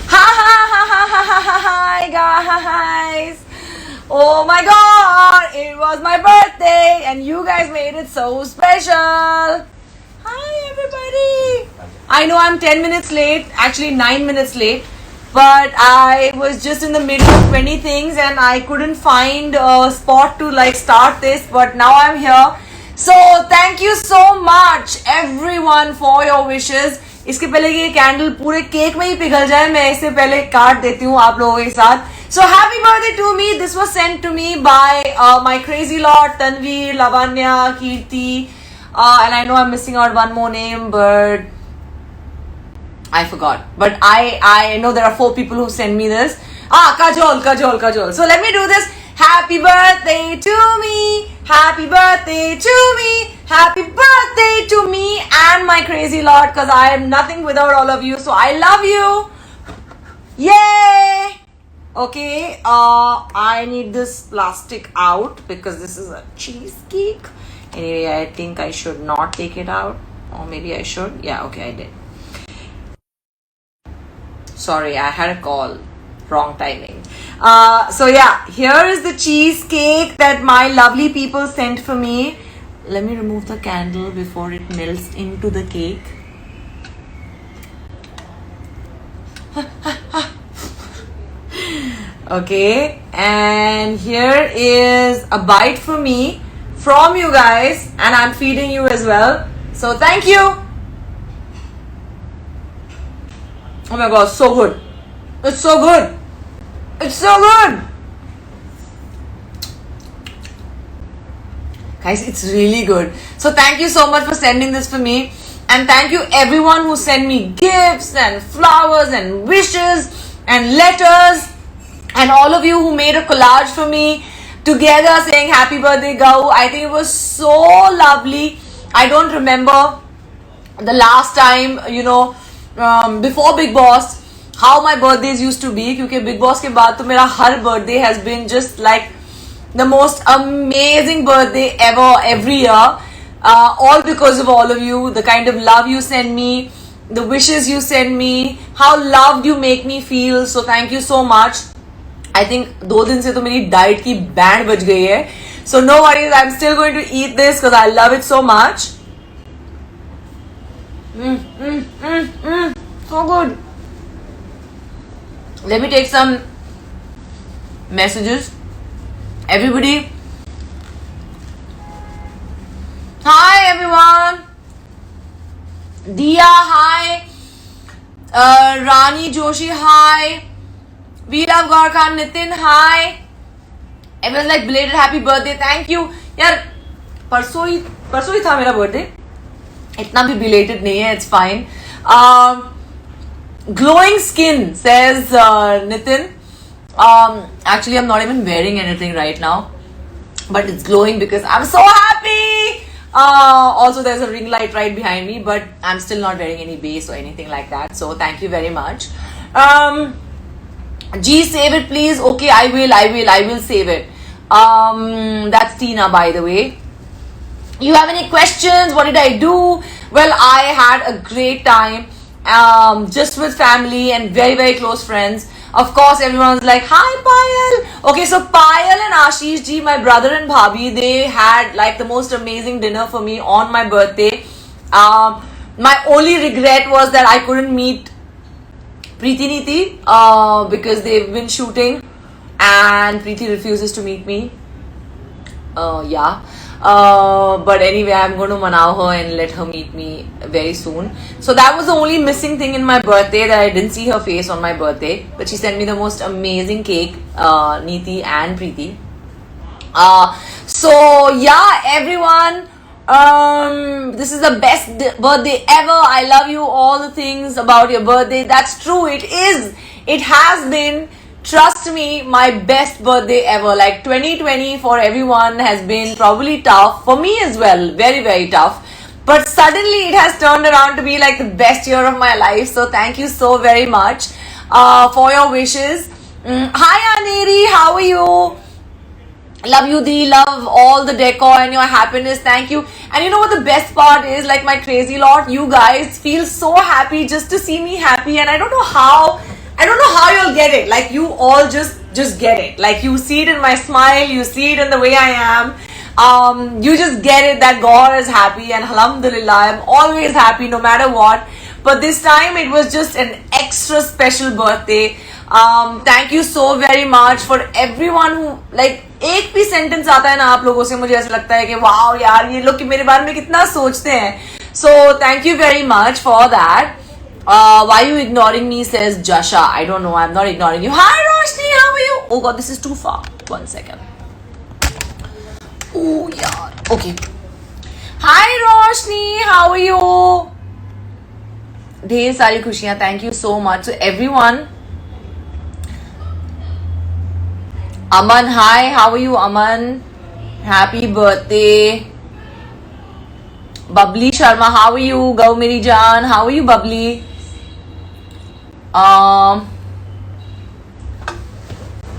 Hi guys! Oh my god! It was my birthday and you guys made it so special! Hi everybody! I know I'm 10 minutes late, actually 9 minutes late, but I was just in the middle of 20 things and I couldn't find a spot to start this, but now I'm here. So thank you so much everyone for your wishes. इसके पहले ये candle पूरे cake में ही पिघल जाए, मैं इससे पहले काट देती हूँ आप लोगों के साथ. So happy birthday to me. This was sent to me by my crazy lot, Tanveer, Lavanya, Kirti, and I know I'm missing out one more name, but I forgot. But I know there are 4 people who send me this. Kajol. So let me do this. Happy birthday to me. Happy birthday to me. Happy birthday to me and my crazy lot, because I am nothing without all of you. So I love you. Yay. Okay, I need this plastic out because this is a cheesecake. Anyway, I think I should not take it out. Or maybe I should. Yeah, okay, I did. Sorry, I had a call. Wrong timing. So yeah, here is the cheesecake that my lovely people sent for me. Let me remove the candle before it melts into the cake. Okay, and here is a bite for me from you guys, and I'm feeding you as well. So thank you. Oh my god, so good. It's so good. It's so good. Guys, it's really good. So thank you so much for sending this for me. And thank you everyone who sent me gifts and flowers and wishes and letters. And all of you who made a collage for me together saying happy birthday Gau. I think it was so lovely. I don't remember the last time, before Bigg Boss, how my birthdays used to be. Because Bigg Boss ke baad to mera har birthday has been just like the most amazing birthday ever every year. All because of all of you, the kind of love you send me, the wishes you send me, how loved you make me feel. So thank you so much. I think 2 दिन से तो मेरी diet की band बज गई है. So no worries, I'm still going to eat this because I love it so much. So good. Let me take some messages. Everybody. Hi everyone. Dia, hi. Rani Joshi, hi. We love Gorkhan. Nitin, hi. Everyone's like belated happy birthday. Thank you. यार परसों ही था मेरा birthday. इतना भी belated नहीं है. It's fine. Glowing skin, says Nitin. Actually, I'm not even wearing anything right now, but it's glowing because I'm so happy. Also, there's a ring light right behind me, but I'm still not wearing any base or anything like that. So thank you very much. G, save it please. Okay, I will save it. That's Tina, by the way. You have any questions? What did I do? Well, I had a great time. Just with family and very, very close friends. Of course, everyone's like, hi Payal. Okay, so Payal and Ashish ji, my brother and bhabhi, they had like the most amazing dinner for me on my birthday. My only regret was that I couldn't meet Preeti Neeti because they've been shooting and Preeti refuses to meet me. But anyway, I'm going to manao her and let her meet me very soon. So that was the only missing thing in my birthday, that I didn't see her face on my birthday. But she sent me the most amazing cake, Neeti and Preeti. So yeah, everyone, this is the best birthday ever. I love you, all the things about your birthday. That's true, it is. It has been, trust me, my best birthday ever. Like 2020 for everyone has been probably tough. For me as well, very, very tough. But suddenly it has turned around to be like the best year of my life. So thank you so very much for your wishes. Hi Aneri, how are you? Love you, Dee. Love all the decor and your happiness. Thank you. And you know what the best part is? Like my crazy lot, you guys feel so happy just to see me happy, and I don't know how. I don't know how you'll get it. Like you all just get it. Like you see it in my smile. You see it in the way I am. You just get it that God is happy, and alhamdulillah, I'm always happy no matter what. But this time it was just an extra special birthday. Thank you so very much for everyone who like एक भी sentence आता है ना आप लोगों से मुझे ऐसा लगता है कि वाओ यार ये लोग मेरे बारे में कितना सोचते हैं. So thank you very much for that. Why are you ignoring me, says Jasha. I don't know, I'm not ignoring you. Hi Roshni, how are you? Oh god, this is too far. 1 second. Oh yaar. Okay. Hi Roshni, how are you? ढेर सारी खुशियां. Thank you so much. So everyone. Aman, hi, how are you, Aman? Happy birthday. Bubbly Sharma, how are you? Gau Meri Jaan, how are you, Bubbly?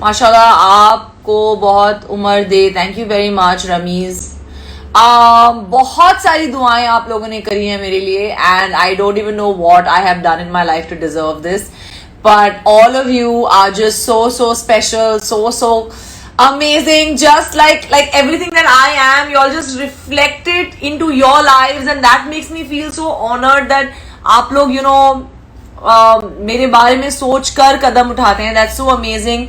माशाल्लाह आपको बहुत उम्र दे. Thank you very much Rameez. बहुत सारी दुआएं आप लोगों ने करी हैं मेरे लिए, and I don't even know what I have done in my life to deserve this. But all of you are just so special, so amazing. Just like everything that I am, you all just reflect it into your lives, and that makes me feel so honored that आप लोग मेरे बारे में सोच कर कदम उठाते हैं. That's so amazing.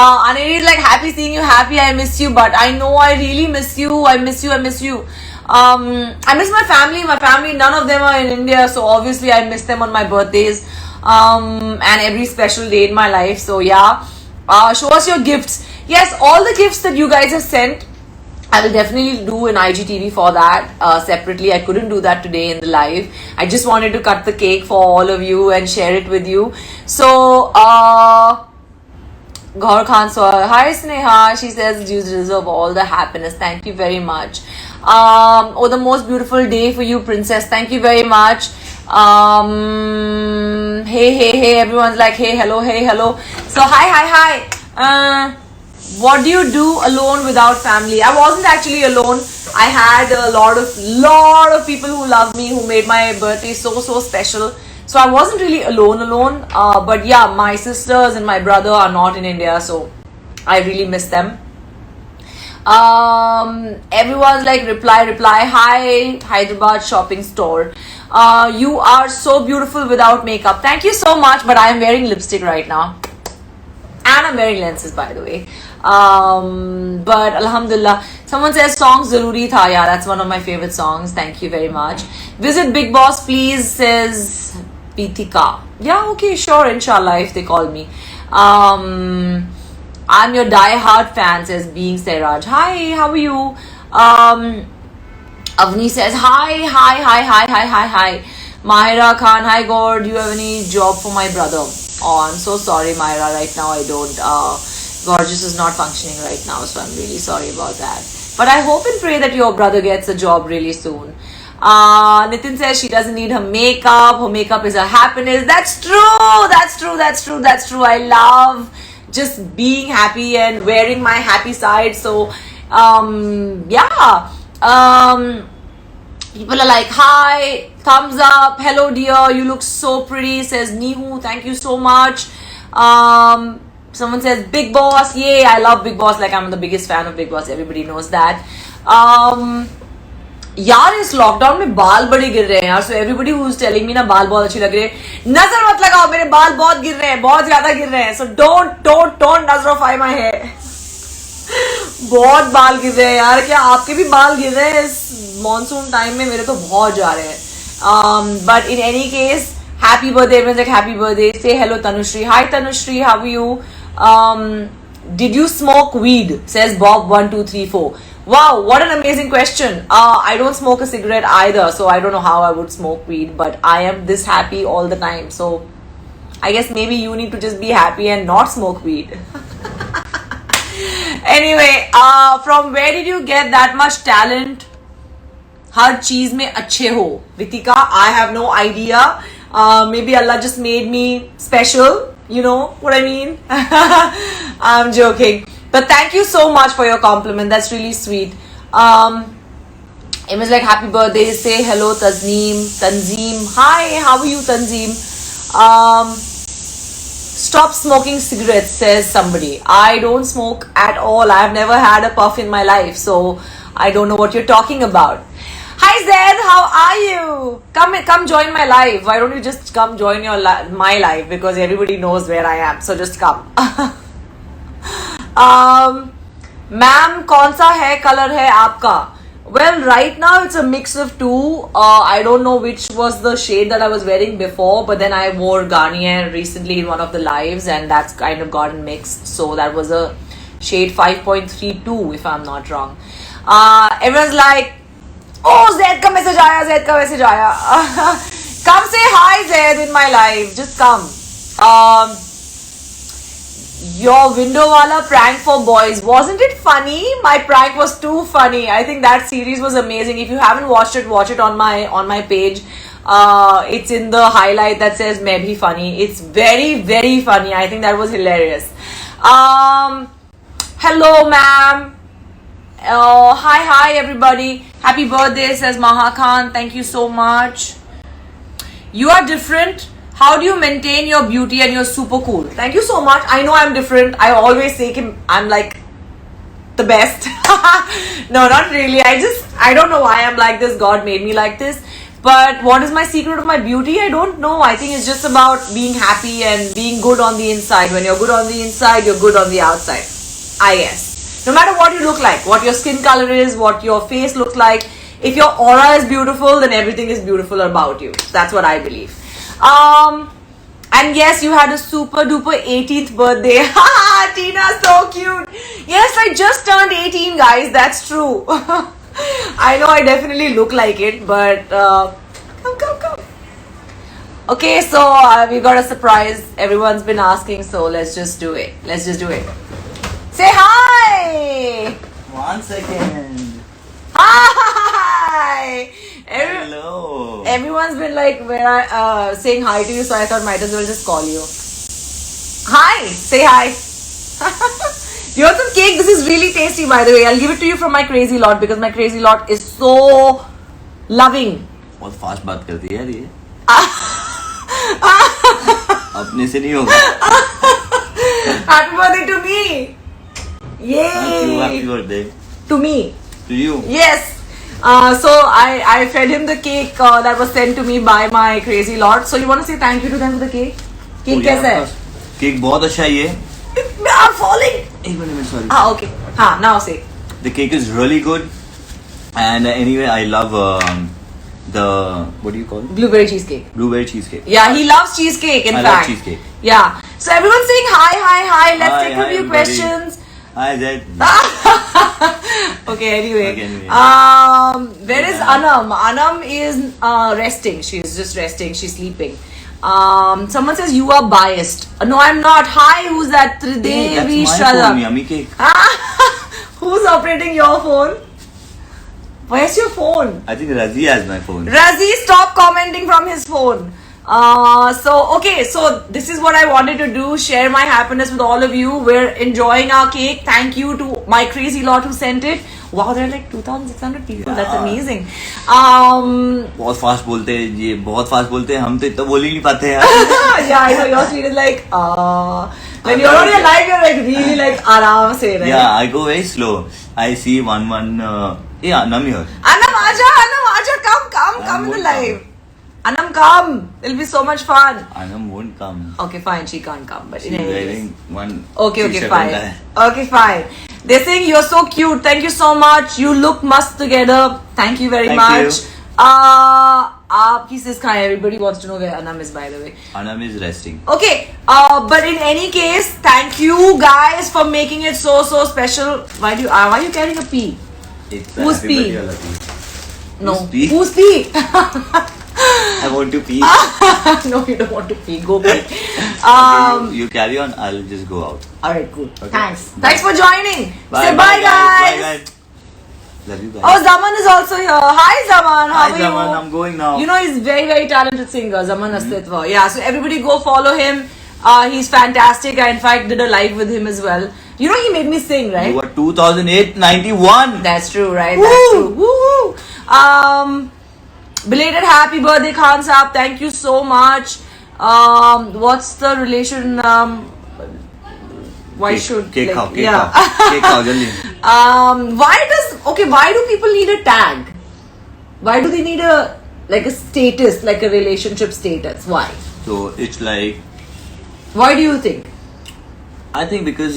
And it is like happy seeing you happy. I miss you, but I know I really miss you. I miss you. I miss my family. My family, none of them are in India, so obviously I miss them on my birthdays. And every special day in my life. So yeah, show us your gifts. Yes, all the gifts that you guys have sent, I will definitely do an IGTV for that separately. I couldn't do that today in the live. I just wanted to cut the cake for all of you and share it with you. So Gaur Khan, so hi Sneha, she says you deserve all the happiness. Thank you very much. Oh, the most beautiful day for you, princess. Thank you very much. Hey, everyone's like hey hello. So hi. What do you do alone without family? I wasn't actually alone. I had a lot of people who love me, who made my birthday so special. So I wasn't really alone. But yeah, my sisters and my brother are not in India, so I really miss them. Everyone's like reply. Hi, Hyderabad shopping store. You are so beautiful without makeup. Thank you so much, but I am wearing lipstick right now. And I'm wearing lenses, by the way. But alhamdulillah. Someone says song Zaruri Tha. Yeah, that's one of my favorite songs. Thank you very much. Visit Big Boss, please, says Pithika. Yeah, okay, sure, inshallah, if they call me. I'm your die-hard fan, says Being Seraj. Hi, how are you? Avni says hi. Mahira Khan, hi God, do you have any job for my brother? Oh, I'm so sorry, Mahira. Right now I don't. Gorgeous is not functioning right now, so I'm really sorry about that. But I hope and pray that your brother gets a job really soon. Nitin says she doesn't need her makeup. Her makeup is her happiness. That's true. I love just being happy and wearing my happy side. So, yeah. People are like, hi, thumbs up, hello dear, you look so pretty, says Nihu, thank you so much. Someone says Big Boss, yay, I love Big Boss, like I'm the biggest fan of Big Boss, everybody knows that. यार इस lockdown में बाल बड़े गिर रहे हैं यार. So everybody who is telling me ना बाल बहुत अच्छे लग रहे हैं, नजर मत लगाओ, मेरे बाल बहुत गिर रहे हैं, बहुत ज्यादा गिर रहे हैं. सो डोंट नजरोफाई माय हेयर. बहुत बाल गिर रहे हैं यार. क्या आपके भी बाल गिर रहे हैं इस मॉनसून टाइम में? मेरे तो बहुत जा रहे हैं. But in any case, happy birthday. Everyone like happy birthday. Say hello Tanushree. Hi Tanushree, how are you? Did you smoke weed? Says Bob 1234. Wow, what an amazing question. I don't smoke a cigarette either, so I don't know how I would smoke weed, but I am this happy all the time. So I guess maybe you need to just be happy and not smoke weed. Anyway, from where did you get that much talent? हर चीज में अच्छे हो. Ritika, I have no idea. Maybe Allah just made me special. You know what I mean? I'm joking. But thank you so much for your compliment. That's really sweet. It was like happy birthday. Say hello, Tanzeem. Hi, how are you, Tanzeem? Stop smoking cigarettes, says somebody. I don't smoke at all. I've never had a puff in my life, so I don't know what you're talking about. Hi Zed, how are you? Come join my live. Why don't you just come join my live, because everybody knows where I am. So just come. Ma'am, कौन सा hair color है आपका? Well, right now it's a mix of two. I don't know which was the shade that I was wearing before, but then I wore Garnier recently in one of the lives, and that's kind of gotten mixed. So that was a shade 5.32, if I'm not wrong. Everyone's like, oh, Zed ka message aaya, Zed ka message aaya. Come say hi, Zed, in my live. Just come. Your window wala prank for boys, wasn't it funny? My prank was too funny. I think that series was amazing. If you haven't watched it, watch it on my page. It's in the highlight that says "Main bhi funny." It's very, very funny. I think that was hilarious. Hello, ma'am. Hi everybody. Happy birthday, says Maha Khan. Thank you so much. You are different. How do you maintain your beauty and you're super cool? Thank you so much. I know I'm different. I always say I'm like the best. No, not really. I don't know why I'm like this. God made me like this. But what is my secret of my beauty? I don't know. I think it's just about being happy and being good on the inside. When you're good on the inside, you're good on the outside. I guess. No matter what you look like, what your skin color is, what your face looks like, if your aura is beautiful, then everything is beautiful about you. That's what I believe. And yes, you had a super duper 18th birthday. Haha, Tina, so cute. Yes, I just turned 18, guys. That's true. I know I definitely look like it, but come. Okay, so we got a surprise. Everyone's been asking, so let's just do it. Say hi. 1 second. Hi. Hello. Everyone's been like saying hi to you, so I thought might as well just call you. Hi. Say hi. You want some cake? This is really tasty, by the way. I'll give it to you from my crazy lot, because my crazy lot is so loving. बहुत fast बात करती है यार ये. अपने से नहीं होगा. Happy birthday to me. Yay. Happy birthday. To me. To you. Yes. So I fed him the cake that was sent to me by my crazy lot. So you want to say thank you to them for the cake? Cake कैसा है? Cake बहुत अच्छा है ये. I'm falling. एक minute sorry. Okay. Now say. The cake is really good, and anyway I love the what do you call it? Blueberry cheesecake. Blueberry cheesecake. Yeah, he loves cheesecake. In I fact. love cheesecake. Yeah. So everyone's saying hi. Let's Hi, take a few everybody. questions. Hi Zed. Okay, anyway. Okay, Where is Anam? Anam is resting. She's just resting. She's sleeping. Someone says you are biased. No, I'm not. Hi, who's that? Tridevi That's my Shraddha. phone, yummy cake. Who's operating your phone? Where's your phone? I think Razi has my phone. Razi, stop commenting from his phone. So this is what I wanted to do, share my happiness with all of you. We're enjoying our cake. Thank you to my crazy lot who sent it. Wow, there are like 2,600 people. Yeah. That's amazing. बहुत fast बोलते हैं ये, बहुत fast बोलते हैं. हम तो इतना बोल ही नहीं पाते यार. Yeah, I know your speed is like when you're on your live, you're like really like आराम से, right? Yeah, I go very slow. I see one. Yeah, Anam here. Anam, aja, come in the live. Anam, come. It'll be so much fun. Anam won't come. Okay, fine. She can't come. But She's wearing one. Okay, fine. Okay, fine. They're saying you're so cute. Thank you so much. You look must together. Thank you very much. He says hi. Everybody wants to know where Anam is, by the way. Anam is resting. Okay. But in any case, thank you guys for making it so special. Why are you carrying a pea? It's Who's pea? No. Who's pea? I want to pee. No, you don't want to pee. Go pee. You carry on. I'll just go out. Alright, cool. Okay. Thanks for joining. Bye, Say bye, guys. Bye, guys. Love you guys. Oh, Zaman is also here. Hi, Zaman. How are Zaman, you? I'm going now. You know, he's very talented singer, Zaman Astitva. Yeah, so everybody go follow him. He's fantastic. I, in fact, did a live with him as well. You know he made me sing, right? You were 2008, 91. That's true, right? Woo! That's true. Woo! Belated happy birthday, Khan Saab. Thank you so much. What's the relation? Why should cake like, khao, cake yeah. khao, cake khao, jaldi. Why do people need a tag? Why do they need a status, like a relationship status? Why? So it's like, Why do you think? I think because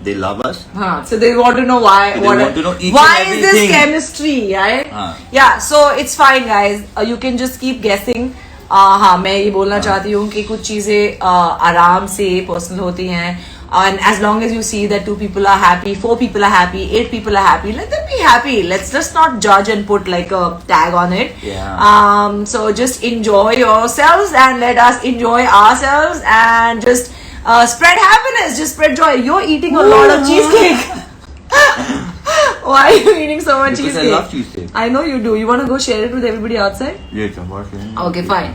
they love us. So they want to know why. So they want to know each why and is this everything. chemistry, right? हाँ. Yeah, so it's fine, guys. You can just keep guessing. हाँ, मैं ये बोलना चाहती हूँ कि कुछ चीजें आराम से personal होती हैं. And as long as you see that 2 people are happy, 4 people are happy, 8 people are happy, let them be happy. Let's just not judge and put like a tag on it. Yeah. So just enjoy yourselves and let us enjoy ourselves and just spread happiness, just spread joy. You're eating a lot of cheesecake. Why are you eating so much Because cheesecake? I love cheesecake. I know you do. You want to go share it with everybody outside? Yeah, it's a Okay, fine.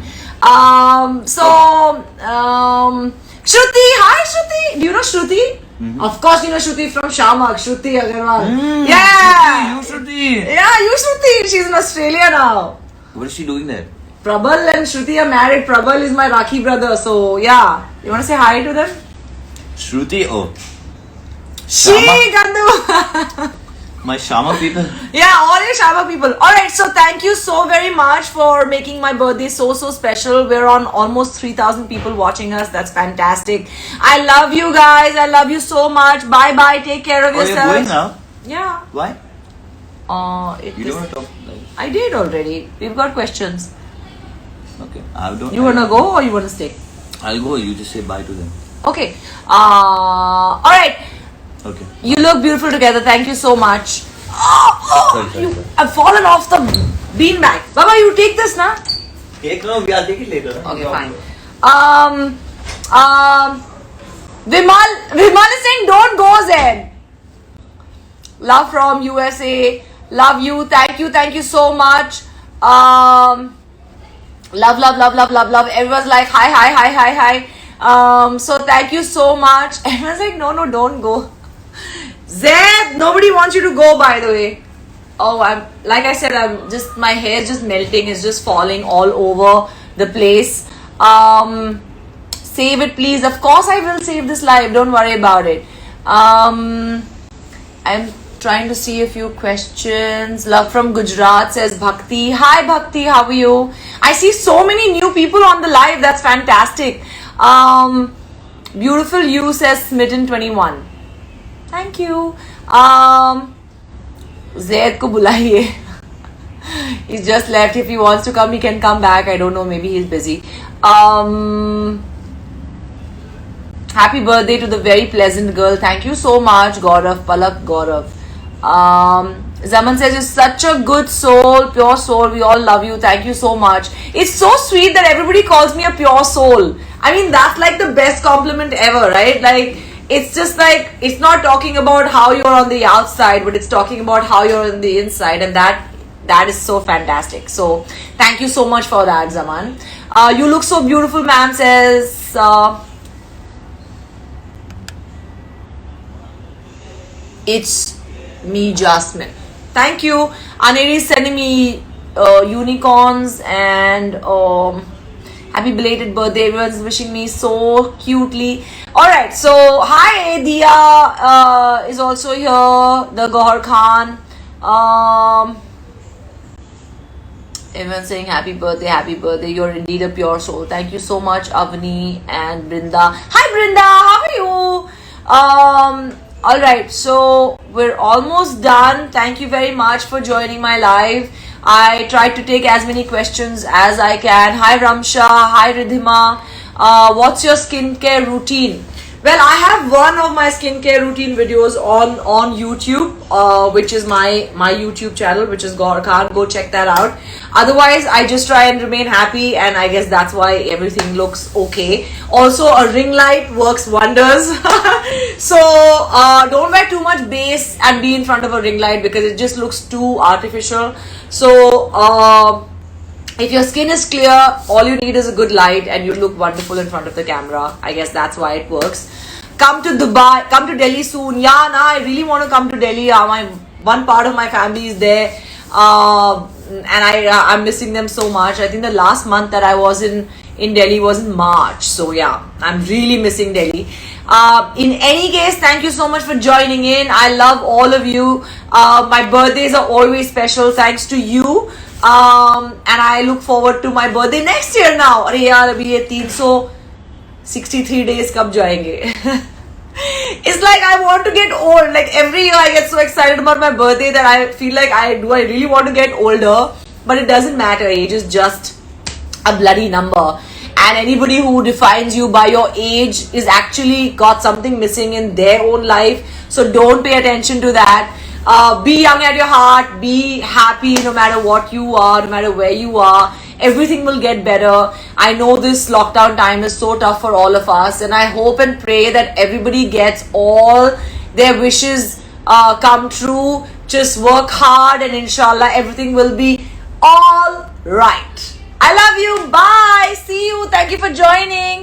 Shruti, hi Shruti. Do you know Shruti? Mm-hmm. Of course you know Shruti from Shamak. Shruti Agarwal. Yeah. Shruti. Yeah, you Shruti. She's in Australia now. What is she doing there? Prabal and Shruti are married. Prabal is my Rakhi brother. So yeah, you want to say hi to them? Shruti, oh. She Gandu. My Shama people. Yeah, all your Shama people. Alright, so thank you so very much for making my birthday so special. We're on almost 3,000 people watching us. That's fantastic. I love you guys. I love you so much. Bye bye. Take care of Oh, you're yourselves. going now? Yeah. Why? You don't want to talk? I did already. We've got questions. Okay. I don't. You wanna go or you wanna stay? I'll go. You just say bye to them. Okay. Alright. Okay. You look beautiful together. Thank you so much. Sorry. I've fallen off the beanbag. Baba, you take this now. No, we'll take it later. Okay, fine. Vimal is saying don't go Zen. Love from USA. Love you. Thank you so much. Love. Everyone's like hi. So thank you so much. Everyone's like no, don't go. Zed, nobody wants you to go, by the way. Oh, my hair is just melting. It's just falling all over the place. Save it, please. Of course, I will save this live. Don't worry about it. I'm trying to see a few questions. Love from Gujarat says Bhakti. Hi, Bhakti. How are you? I see so many new people on the live. That's fantastic. Beautiful you says Smitten21. Thank you. Zaid ko bulaiye. He's just left. If he wants to come, he can come back. I don't know. Maybe he's busy. Happy birthday to the very pleasant girl. Thank you so much, Gaurav. Palak Gaurav. Zaman says you're such a good soul, pure soul. We all love you. Thank you so much. It's so sweet that everybody calls me a pure soul. I mean, that's like the best compliment ever, right? Like, it's just like, it's not talking about how you're on the outside, but it's talking about how you're on the inside, and that is so fantastic. So thank you so much for that, Zaman. You look so beautiful, ma'am, says it's me, Jasmine. Thank you. Aneri is sending me unicorns and happy belated birthday. Everyone's wishing me so cutely. Alright, so hi, Dia is also here. The Gohar Khan. Everyone's saying happy birthday. You're indeed a pure soul. Thank you so much, Avani and Brinda. Hi, Brinda. How are you? Alright, so we're almost done. Thank you very much for joining my live. I tried to take as many questions as I can. Hi Ramsha, hi Ridhima. What's your skincare routine? Well, I have one of my skincare routine videos on YouTube, which is my YouTube channel, which is Gaur Khan. Go check that out. Otherwise, I just try and remain happy, and I guess that's why everything looks okay. Also, a ring light works wonders. So, don't wear too much base and be in front of a ring light because it just looks too artificial. So, if your skin is clear, all you need is a good light and you look wonderful in front of the camera. I guess that's why it works. come to Dubai, come to Delhi soon. Yeah, nah, I really want to come to Delhi. One part of my family is there, and I'm missing them so much. I think the last month that I was in Delhi was in March. So yeah, I'm really missing Delhi. In any case, thank you so much for joining in. I love all of you. My birthdays are always special thanks to you. And I look forward to my birthday next year now. अरे यार अभी ये 363 days कब जाएंगे? It's like I want to get old. Like every year I get so excited about my birthday that I feel like I really want to get older. But it doesn't matter. Age is just a bloody number. And anybody who defines you by your age is actually got something missing in their own life. So don't pay attention to that. Be young at your heart. Be happy no matter what you are, no matter where you are. Everything will get better. I know this lockdown time is so tough for all of us, and I hope and pray that everybody gets all their wishes come true. Just work hard, and inshallah everything will be all right. I love you. Bye. See you. Thank you for joining.